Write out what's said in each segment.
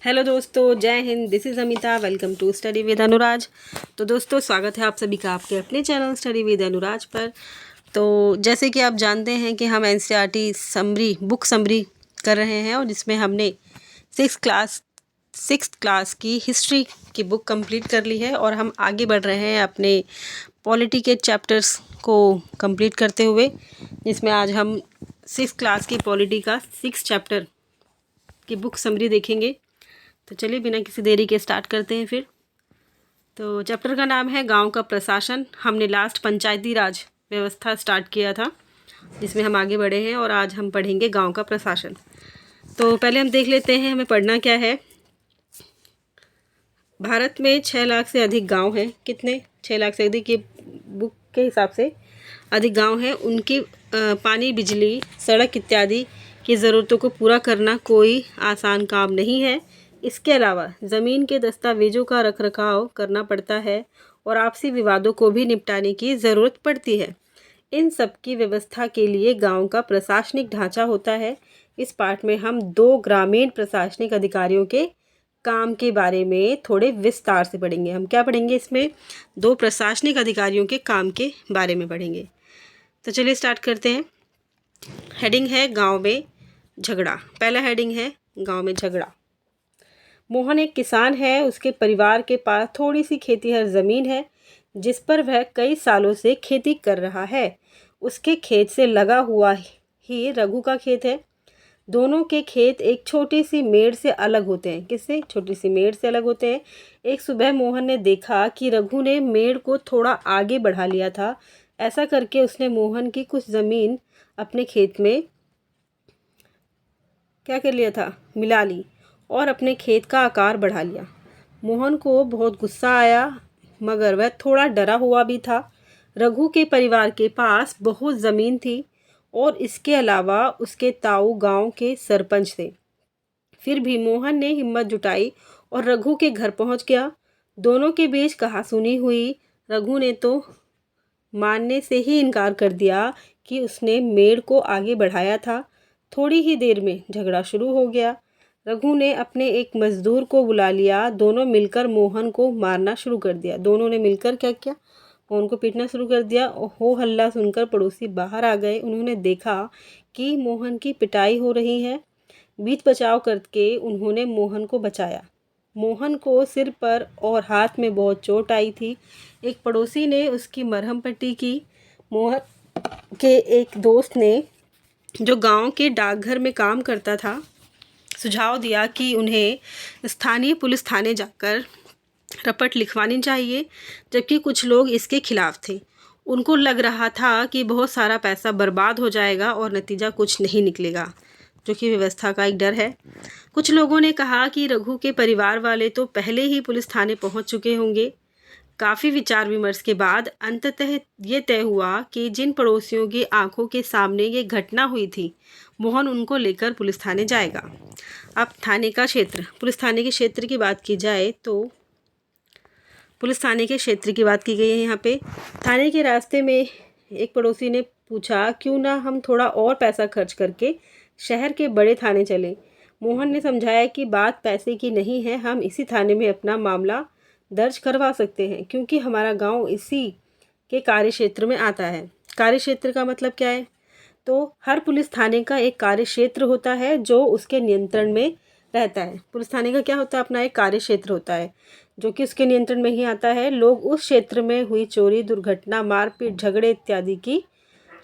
Hello दोस्तों, जय हिंद। This is Amita. Welcome to study with Anuraj. तो दोस्तों, स्वागत है आप सभी का आपके अपने चैनल स्टडी विद अनुराज पर। तो जैसे कि आप जानते हैं कि हम एनसीईआरटी समरी बुक समरी कर रहे हैं और जिसमें हमने सिक्स क्लास की हिस्ट्री की बुक कंप्लीट कर ली है और हम आगे बढ़ रहे हैं अपने पॉलिटी के चैप्टर्स को कंप्लीट करते हुए, जिसमें आज हम सिक्स क्लास की पॉलिटी का 6 चैप्टर की बुक समरी देखेंगे। तो चलिए बिना किसी देरी के स्टार्ट करते हैं फिर। तो चैप्टर का नाम है गांव का प्रशासन। हमने लास्ट पंचायती राज व्यवस्था स्टार्ट किया था, जिसमें हम आगे बढ़े हैं और आज हम पढ़ेंगे गांव का प्रशासन। तो पहले हम देख लेते हैं हमें पढ़ना क्या है। भारत में 6 लाख से अधिक गांव हैं। कितने? 6 लाख से अधिक, ये बुक के हिसाब से अधिक गांव हैं। उनकी पानी, बिजली, सड़क इत्यादि की ज़रूरतों को पूरा करना कोई आसान काम नहीं है। इसके अलावा ज़मीन के दस्तावेजों का रखरखाव करना पड़ता है और आपसी विवादों को भी निपटाने की ज़रूरत पड़ती है। इन सब की व्यवस्था के लिए गांव का प्रशासनिक ढांचा होता है। इस पाठ में हम 2 ग्रामीण प्रशासनिक अधिकारियों के काम के बारे में थोड़े विस्तार से पढ़ेंगे। हम क्या पढ़ेंगे इसमें? 2 प्रशासनिक अधिकारियों के काम के बारे में पढ़ेंगे। तो चलिए स्टार्ट करते हैं। हेडिंग है गांव में झगड़ा। पहला हेडिंग है गांव में झगड़ा। मोहन एक किसान है। उसके परिवार के पास थोड़ी सी खेतीहर ज़मीन है जिस पर वह कई सालों से खेती कर रहा है। उसके खेत से लगा हुआ ही रघु का खेत है। दोनों के खेत एक छोटी सी मेड़ से अलग होते हैं। किससे? छोटी सी मेड़ से अलग होते हैं। एक सुबह मोहन ने देखा कि रघु ने मेड़ को थोड़ा आगे बढ़ा लिया था। ऐसा करके उसने मोहन की कुछ ज़मीन अपने खेत में क्या कर लिया था? मिला ली और अपने खेत का आकार बढ़ा लिया। मोहन को बहुत गुस्सा आया, मगर वह थोड़ा डरा हुआ भी था। रघु के परिवार के पास बहुत ज़मीन थी और इसके अलावा उसके ताऊ गांव के सरपंच थे। फिर भी मोहन ने हिम्मत जुटाई और रघु के घर पहुंच गया। दोनों के बीच कहासुनी हुई। रघु ने तो मानने से ही इनकार कर दिया कि उसने मेड़ को आगे बढ़ाया था। थोड़ी ही देर में झगड़ा शुरू हो गया। रघु ने अपने एक मजदूर को बुला लिया। दोनों मिलकर मोहन को मारना शुरू कर दिया। दोनों ने मिलकर क्या किया? मोहन को पीटना शुरू कर दिया। हो हल्ला सुनकर पड़ोसी बाहर आ गए। उन्होंने देखा कि मोहन की पिटाई हो रही है। बीच बचाव करके उन्होंने मोहन को बचाया। मोहन को सिर पर और हाथ में बहुत चोट आई थी। एक पड़ोसी ने उसकी मरहम पट्टी की। मोहन के एक दोस्त ने, जो गांव के डाकघर में काम करता था, सुझाव दिया कि उन्हें स्थानीय पुलिस थाने जाकर रपट लिखवानी चाहिए, जबकि कुछ लोग इसके खिलाफ थे। उनको लग रहा था कि बहुत सारा पैसा बर्बाद हो जाएगा और नतीजा कुछ नहीं निकलेगा, जो कि व्यवस्था का एक डर है। कुछ लोगों ने कहा कि रघु के परिवार वाले तो पहले ही पुलिस थाने पहुंच चुके होंगे। काफ़ी विचार विमर्श के बाद अंततः ये तय हुआ कि जिन पड़ोसियों की आंखों के सामने ये घटना हुई थी, मोहन उनको लेकर पुलिस थाने जाएगा। अब थाने का क्षेत्र, पुलिस थाने के क्षेत्र की बात की जाए तो पुलिस थाने के क्षेत्र की बात की गई है यहाँ पे। थाने के रास्ते में एक पड़ोसी ने पूछा, क्यों ना हम थोड़ा और पैसा खर्च करके शहर के बड़े थाने चलें। मोहन ने समझाया कि बात पैसे की नहीं है, हम इसी थाने में अपना मामला दर्ज करवा सकते हैं, क्योंकि हमारा गांव इसी के कार्य क्षेत्र में आता है। कार्य क्षेत्र का मतलब क्या है? तो हर पुलिस थाने का एक कार्य क्षेत्र होता है जो उसके नियंत्रण में रहता है। पुलिस थाने का क्या होता है? अपना एक कार्य क्षेत्र होता है जो कि उसके नियंत्रण में ही आता है। लोग उस क्षेत्र में हुई चोरी, दुर्घटना, मारपीट, झगड़े इत्यादि की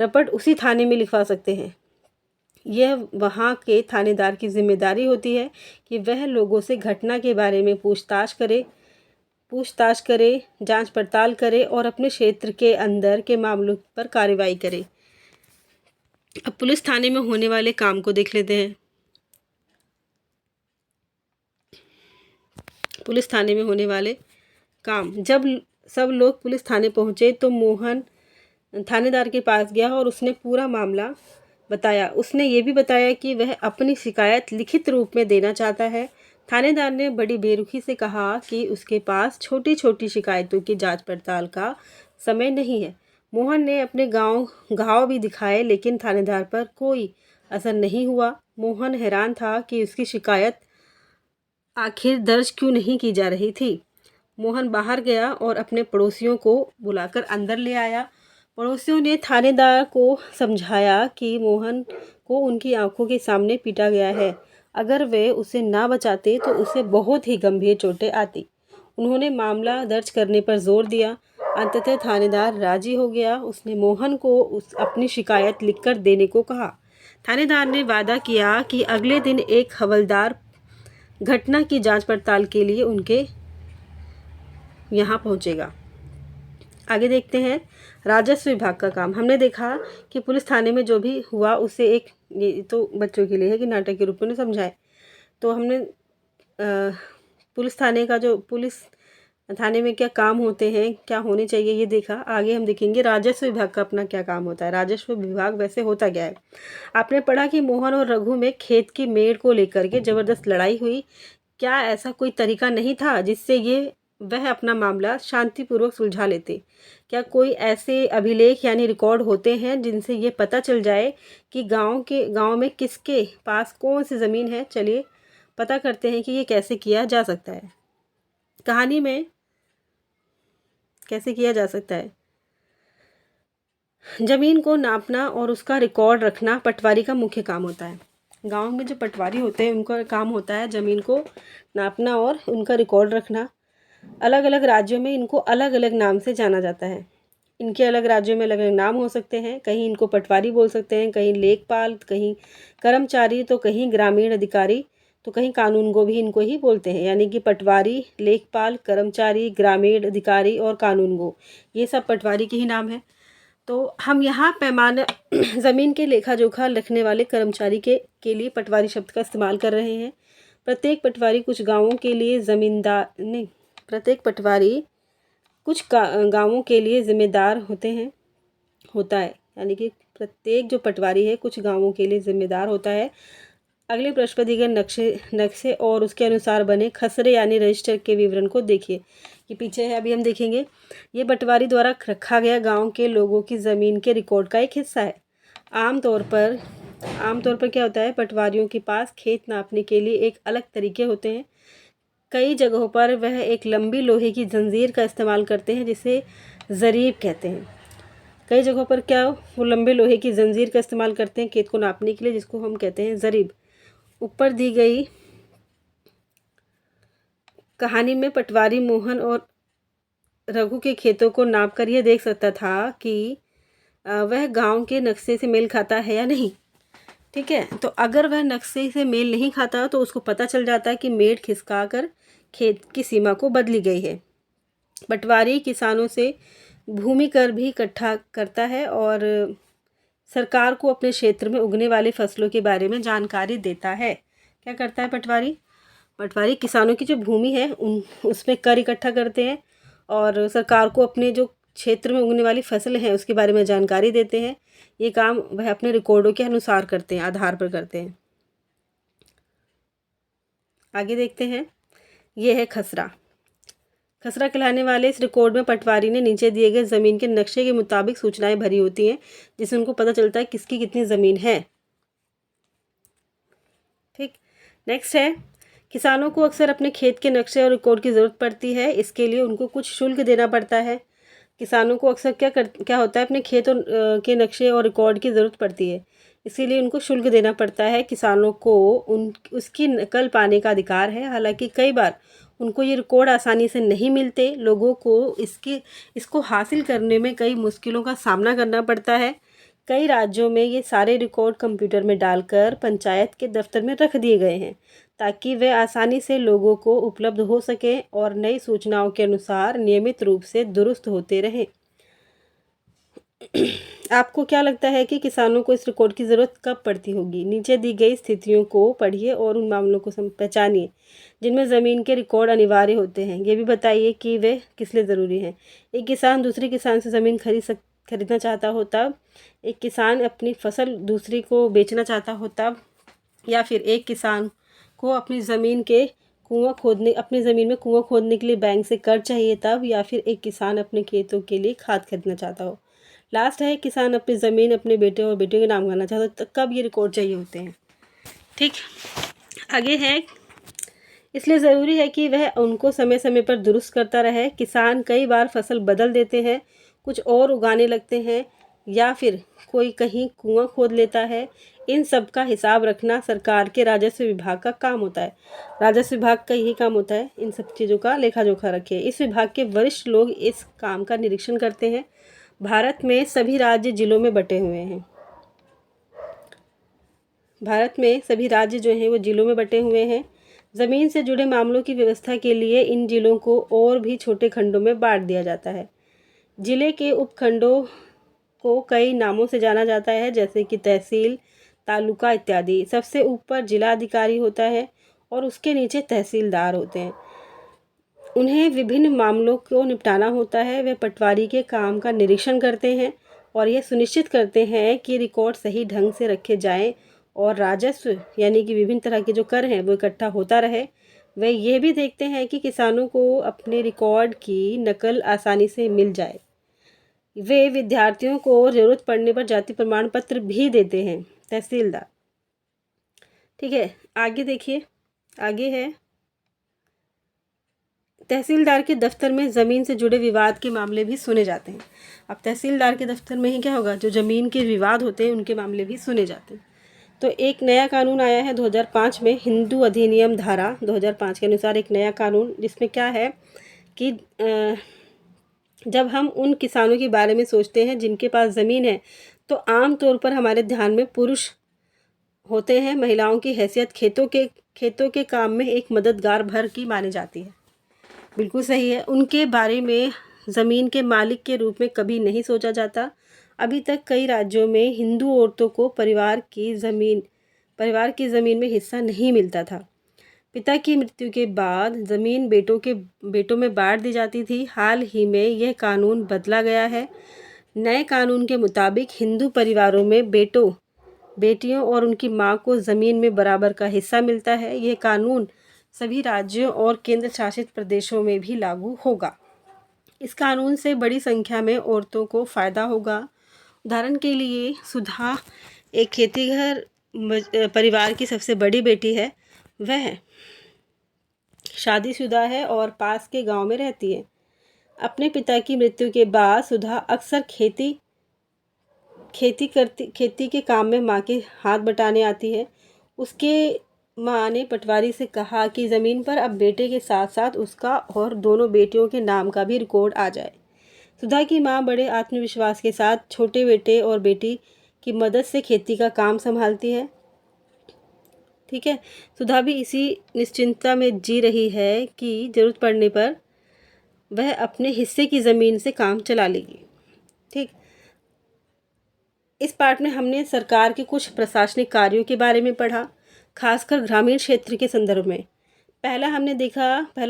रपट उसी थाने में लिखवा सकते हैं। यह वहाँ के थानेदार की जिम्मेदारी होती है कि वह लोगों से घटना के बारे में पूछताछ करे, जांच पड़ताल करे और अपने क्षेत्र के अंदर के मामलों पर कार्रवाई करे। अब पुलिस थाने में होने वाले काम को देख लेते हैं। पुलिस थाने में होने वाले काम। जब सब लोग पुलिस थाने पहुंचे तो मोहन थानेदार के पास गया और उसने पूरा मामला बताया। उसने ये भी बताया कि वह अपनी शिकायत लिखित रूप में देना चाहता है। थानेदार ने बड़ी बेरुखी से कहा कि उसके पास छोटी छोटी शिकायतों की जांच पड़ताल का समय नहीं है। मोहन ने अपने घाव भी दिखाए, लेकिन थानेदार पर कोई असर नहीं हुआ। मोहन हैरान था कि उसकी शिकायत आखिर दर्ज क्यों नहीं की जा रही थी। मोहन बाहर गया और अपने पड़ोसियों को बुलाकर अंदर ले आया। पड़ोसियों ने थानेदार को समझाया कि मोहन को उनकी आंखों के सामने पीटा गया है। अगर वे उसे ना बचाते तो उसे बहुत ही गंभीर चोटें आती। उन्होंने मामला दर्ज करने पर जोर दिया। अंततः थानेदार राजी हो गया। उसने मोहन को अपनी शिकायत लिखकर देने को कहा। थानेदार ने वादा किया कि अगले दिन एक हवलदार घटना की जांच पड़ताल के लिए उनके यहाँ पहुँचेगा। आगे देखते हैं राजस्व विभाग का काम। हमने देखा कि पुलिस थाने में जो भी हुआ उसे ये तो बच्चों के लिए है कि नाटक के रूप में समझाए। तो हमने पुलिस थाने में क्या काम होते हैं, क्या होने चाहिए, ये देखा। आगे हम देखेंगे राजस्व विभाग का अपना क्या काम होता है। राजस्व विभाग वैसे होता क्या है। आपने पढ़ा कि मोहन और रघु में खेत की मेड़ को लेकर के ज़बरदस्त लड़ाई हुई। क्या ऐसा कोई तरीका नहीं था जिससे वह अपना मामला शांतिपूर्वक सुलझा लेते। क्या कोई ऐसे अभिलेख यानी रिकॉर्ड होते हैं जिनसे ये पता चल जाए कि गांव में किसके पास कौन सी ज़मीन है। चलिए पता करते हैं कि ये कैसे किया जा सकता है। कहानी में कैसे किया जा सकता है। ज़मीन को नापना और उसका रिकॉर्ड रखना पटवारी का मुख्य काम होता है। गांव में जो पटवारी होते हैं उनका काम होता है ज़मीन को नापना और उनका रिकॉर्ड रखना। अलग अलग राज्यों में इनको अलग अलग नाम से जाना जाता है। इनके अलग राज्यों में अलग अलग नाम हो सकते हैं। कहीं इनको पटवारी बोल सकते हैं, कहीं लेखपाल, कहीं कर्मचारी, तो कहीं ग्रामीण अधिकारी, तो कहीं कानूनगो भी इनको ही बोलते हैं। यानी कि पटवारी, लेखपाल, कर्मचारी, ग्रामीण अधिकारी और कानूनगो, ये सब पटवारी के ही नाम हैं। तो हम यहाँ पैमाना ज़मीन के लेखा जोखा लिखने वाले कर्मचारी के लिए पटवारी शब्द का इस्तेमाल कर रहे हैं। प्रत्येक पटवारी कुछ गाँवों के लिए गांवों के लिए जिम्मेदार होता है। यानी कि प्रत्येक जो पटवारी है कुछ गांवों के लिए जिम्मेदार होता है। अगले प्रश्नपत्रिका नक्शे और उसके अनुसार बने खसरे यानी रजिस्टर के विवरण को देखिए। ये पीछे है, अभी हम देखेंगे। ये पटवारी द्वारा रखा गया गांव के लोगों की ज़मीन के रिकॉर्ड का एक हिस्सा है। आमतौर पर क्या होता है, पटवारियों के पास खेत नापने के लिए एक अलग तरीके होते हैं। कई जगहों पर वह एक लंबी लोहे की जंजीर का इस्तेमाल करते हैं जिसे ज़रीब कहते हैं। कई जगहों पर वो लंबे लोहे की जंजीर का इस्तेमाल करते हैं खेत को नापने के लिए, जिसको हम कहते हैं ज़रीब। ऊपर दी गई कहानी में पटवारी मोहन और रघु के खेतों को नाप कर यह देख सकता था कि वह गांव के नक्शे से मेल खाता है या नहीं। ठीक है, तो अगर वह नक्शे से मेल नहीं खाता तो उसको पता चल जाता है कि मेड़ खिसका कर खेत की सीमा को बदली गई है। पटवारी किसानों से भूमि कर भी इकट्ठा करता है और सरकार को अपने क्षेत्र में उगने वाले फसलों के बारे में जानकारी देता है। क्या करता है पटवारी किसानों की जो भूमि है उसमें कर इकट्ठा करते हैं और सरकार को अपने जो क्षेत्र में उगने वाली फसल हैं उसके बारे में जानकारी देते हैं। ये काम वह अपने रिकॉर्डों के अनुसार करते हैं, आधार पर करते हैं। आगे देखते हैं। ये है खसरा कहलाने वाले इस रिकॉर्ड में पटवारी ने नीचे दिए गए ज़मीन के नक्शे के मुताबिक सूचनाएं भरी होती हैं जिससे उनको पता चलता है किसकी कितनी ज़मीन है। ठीक, नेक्स्ट है। किसानों को अक्सर अपने खेत के नक्शे और रिकॉर्ड की ज़रूरत पड़ती है। इसके लिए उनको कुछ शुल्क देना पड़ता है। किसानों को अक्सर क्या होता है, अपने खेत के नक्शे और रिकॉर्ड की ज़रूरत पड़ती है, इसीलिए उनको शुल्क देना पड़ता है। किसानों को उसकी नकल पाने का अधिकार है। हालांकि कई बार उनको ये रिकॉर्ड आसानी से नहीं मिलते। लोगों को इसको हासिल करने में कई मुश्किलों का सामना करना पड़ता है। कई राज्यों में ये सारे रिकॉर्ड कंप्यूटर में डालकर पंचायत के दफ्तर में रख दिए गए हैं ताकि वे आसानी से लोगों को उपलब्ध हो सकें और नई सूचनाओं के अनुसार नियमित रूप से दुरुस्त होते रहें। आपको क्या लगता है कि किसानों को इस रिकॉर्ड की ज़रूरत कब पड़ती होगी? नीचे दी गई स्थितियों को पढ़िए और उन मामलों को पहचानिए जिनमें ज़मीन के रिकॉर्ड अनिवार्य होते हैं। ये भी बताइए कि वे किस लिए ज़रूरी हैं। एक किसान दूसरे किसान से ज़मीन खरीदना चाहता हो तब, एक किसान अपनी फसल दूसरे को बेचना चाहता हो तब, या फिर एक किसान को अपनी ज़मीन में कुआं खोदने के लिए बैंक से कर्ज चाहिए तब, या फिर एक किसान अपने खेतों के लिए खाद खरीदना चाहता हो। लास्ट है, किसान अपनी ज़मीन अपने बेटे और बेटियों के नाम करना चाहता हो तो कब ये रिकॉर्ड चाहिए होते हैं। ठीक, आगे है इसलिए ज़रूरी है कि वह उनको समय समय पर दुरुस्त करता रहे। किसान कई बार फसल बदल देते हैं, कुछ और उगाने लगते हैं या फिर कोई कहीं कुआं खोद लेता है। इन सब का हिसाब रखना सरकार के राजस्व विभाग का काम होता है। राजस्व विभाग का यही काम होता है, इन सब चीज़ों का लेखा जोखा रखे। इस विभाग के वरिष्ठ लोग इस काम का निरीक्षण करते हैं। भारत में सभी राज्य जिलों में बटे हुए हैं। भारत में सभी राज्य जो हैं वो जिलों में बटे हुए हैं। ज़मीन से जुड़े मामलों की व्यवस्था के लिए इन जिलों को और भी छोटे खंडों में बांट दिया जाता है। जिले के उपखंडों को कई नामों से जाना जाता है, जैसे कि तहसील, तालुका इत्यादि। सबसे ऊपर जिलाधिकारी होता है और उसके नीचे तहसीलदार होते हैं। उन्हें विभिन्न मामलों को निपटाना होता है। वे पटवारी के काम का निरीक्षण करते हैं और यह सुनिश्चित करते हैं कि रिकॉर्ड सही ढंग से रखे जाएं और राजस्व यानी कि विभिन्न तरह के जो कर हैं वो इकट्ठा होता रहे। वे ये भी देखते हैं कि किसानों को अपने रिकॉर्ड की नकल आसानी से मिल जाए। वे विद्यार्थियों को ज़रूरत पड़ने पर जाति प्रमाण पत्र भी देते हैं, तहसीलदार। ठीक है, आगे देखिए, आगे है तहसीलदार के दफ्तर में ज़मीन से जुड़े विवाद के मामले भी सुने जाते हैं। अब तहसीलदार के दफ्तर में ही क्या होगा, जो ज़मीन के विवाद होते हैं उनके मामले भी सुने जाते हैं। तो एक नया कानून आया है 2005 में, हिंदू अधिनियम धारा 2005 के अनुसार एक नया कानून, जिसमें क्या है कि जब हम उन किसानों के बारे में सोचते हैं जिनके पास ज़मीन है, तो आम तौर पर हमारे ध्यान में पुरुष होते हैं। महिलाओं की हैसियत खेतों के काम में एक मददगार भर की मानी जाती है। बिल्कुल सही है। उनके बारे में ज़मीन के मालिक के रूप में कभी नहीं सोचा जाता। अभी तक कई राज्यों में हिंदू औरतों को परिवार की ज़मीन में हिस्सा नहीं मिलता था। पिता की मृत्यु के बाद ज़मीन बेटों में बांट दी जाती थी। हाल ही में यह कानून बदला गया है। नए कानून के मुताबिक हिंदू परिवारों में बेटियों और उनकी मां को ज़मीन में बराबर का हिस्सा मिलता है। यह कानून सभी राज्यों और केंद्र शासित प्रदेशों में भी लागू होगा। इस कानून से बड़ी संख्या में औरतों को फ़ायदा होगा। उदाहरण के लिए सुधा एक खेतीहर परिवार की सबसे बड़ी बेटी है। वह शादीशुदा है और पास के गांव में रहती है। अपने पिता की मृत्यु के बाद सुधा अक्सर खेती के काम में माँ के हाथ बटाने आती है। उसके माँ ने पटवारी से कहा कि ज़मीन पर अब बेटे के साथ साथ उसका और दोनों बेटियों के नाम का भी रिकॉर्ड आ जाए। सुधा की माँ बड़े आत्मविश्वास के साथ छोटे बेटे और बेटी की मदद से खेती का काम संभालती है। ठीक है, सुधा भी इसी निश्चिंतता में जी रही है कि ज़रूरत पड़ने पर वह अपने हिस्से की ज़मीन से काम चला लेगी। ठीक, इस पार्ट में हमने सरकार के कुछ प्रशासनिक कार्यों के बारे में पढ़ा, खासकर ग्रामीण क्षेत्र के संदर्भ में। पहला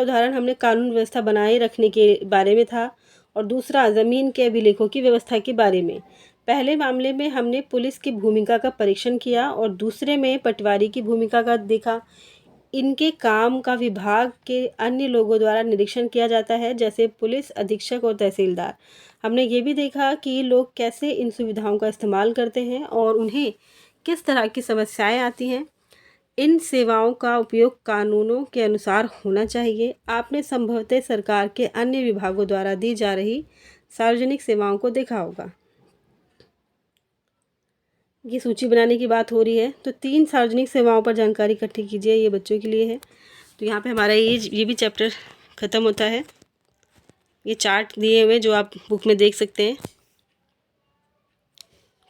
उदाहरण हमने कानून व्यवस्था बनाए रखने के बारे में था और दूसरा ज़मीन के अभिलेखों की व्यवस्था के बारे में। पहले मामले में हमने पुलिस की भूमिका का परीक्षण किया और दूसरे में पटवारी की भूमिका का देखा। इनके काम का विभाग के अन्य लोगों द्वारा निरीक्षण किया जाता है, जैसे पुलिस अधीक्षक और तहसीलदार। हमने ये भी देखा कि लोग कैसे इन सुविधाओं का इस्तेमाल करते हैं और उन्हें किस तरह की समस्याएं आती हैं। इन सेवाओं का उपयोग कानूनों के अनुसार होना चाहिए। आपने संभवतः सरकार के अन्य विभागों द्वारा दी जा रही सार्वजनिक सेवाओं को देखा होगा। ये सूची बनाने की बात हो रही है, तो 3 सार्वजनिक सेवाओं पर जानकारी इकट्ठी कीजिए। ये बच्चों के लिए है। तो यहाँ पे हमारा ये भी चैप्टर ख़त्म होता है। ये चार्ट दिए हुए जो आप बुक में देख सकते हैं।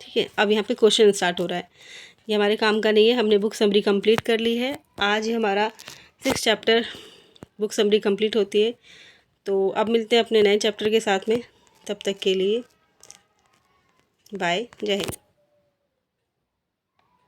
ठीक है, अब यहाँ पे क्वेश्चन स्टार्ट हो रहा है। ये हमारे काम का नहीं है, हमने बुक समरी कंप्लीट कर ली है। आज ही हमारा 6 चैप्टर बुक समरी कंप्लीट होती है। तो अब मिलते हैं अपने नए चैप्टर के साथ में। तब तक के लिए बाय, जय हिंद।